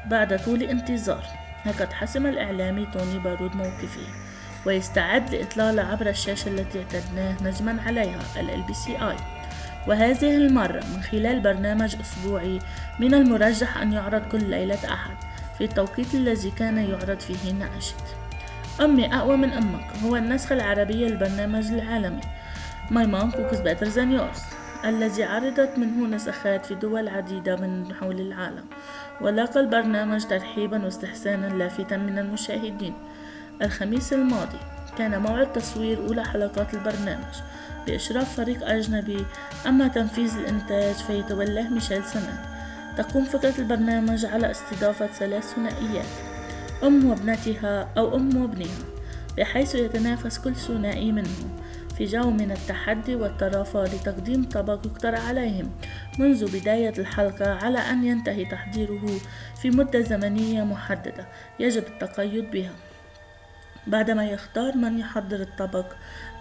بعد طول انتظار. لقد حسم الإعلامي توني بارود موقفه ويستعد لإطلالة عبر الشاشة التي اعتدناه نجما عليها LBCI، وهذه المرة من خلال برنامج أسبوعي من المرجح أن يعرض كل ليلة أحد في التوقيت الذي كان يعرض فيه ناشد. أمي أقوى من أمك هو النسخة العربية للبرنامج العالمي My Mom Cooks Better Than Yours، الذي عرضت منه نسخات في دول عديدة من حول العالم، ولاقى البرنامج ترحيبا واستحسانا لافتا من المشاهدين. الخميس الماضي كان موعد تصوير أولى حلقات البرنامج بإشراف فريق أجنبي، أما تنفيذ الإنتاج فيتولاه ميشيل سمان. تقوم فكرة البرنامج على استضافة 3 ثنائيات، أم وابنتها أو أم وابنها، بحيث يتنافس كل ثنائي منهم في جو من التحدي والترافع لتقديم طبق يقترح عليهم منذ بداية الحلقة على أن ينتهي تحضيره في مدة زمنية محددة يجب التقيد بها. بعدما يختار من يحضر الطبق،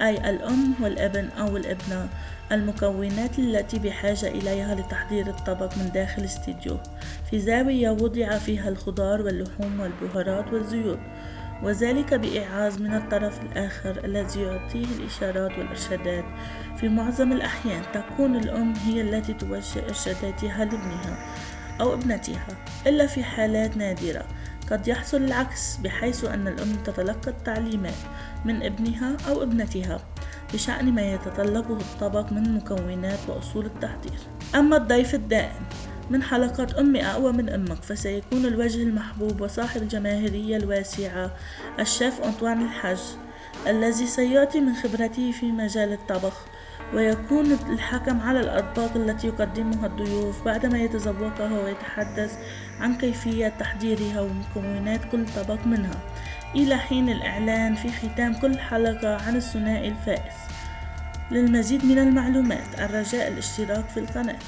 أي الأم والابن أو الابنة، المكونات التي بحاجة إليها لتحضير الطبق من داخل الاستديو في زاوية وضع فيها الخضار واللحوم والبهارات والزيوت، وذلك بإيعاز من الطرف الآخر الذي يعطيه الإشارات والإرشادات. في معظم الأحيان تكون الأم هي التي توجه إرشاداتها لابنها أو ابنتها، إلا في حالات نادرة قد يحصل العكس، بحيث أن الأم تتلقى التعليمات من ابنها أو ابنتها بشأن ما يتطلبه الطبق من مكونات وأصول التحضير. أما الضيف الدائم من حلقات أمي أقوى من أمك فسيكون الوجه المحبوب وصاحب الجماهيرية الواسعة الشيف أنطوان الحج، الذي سيعطي من خبرته في مجال الطبخ ويكون الحكم على الأطباق التي يقدمها الضيوف بعدما يتذوقها ويتحدث عن كيفية تحضيرها ومكونات كل طبق منها، إلى حين الإعلان في ختام كل حلقة عن الثنائي الفائز. للمزيد من المعلومات الرجاء الاشتراك في القناة.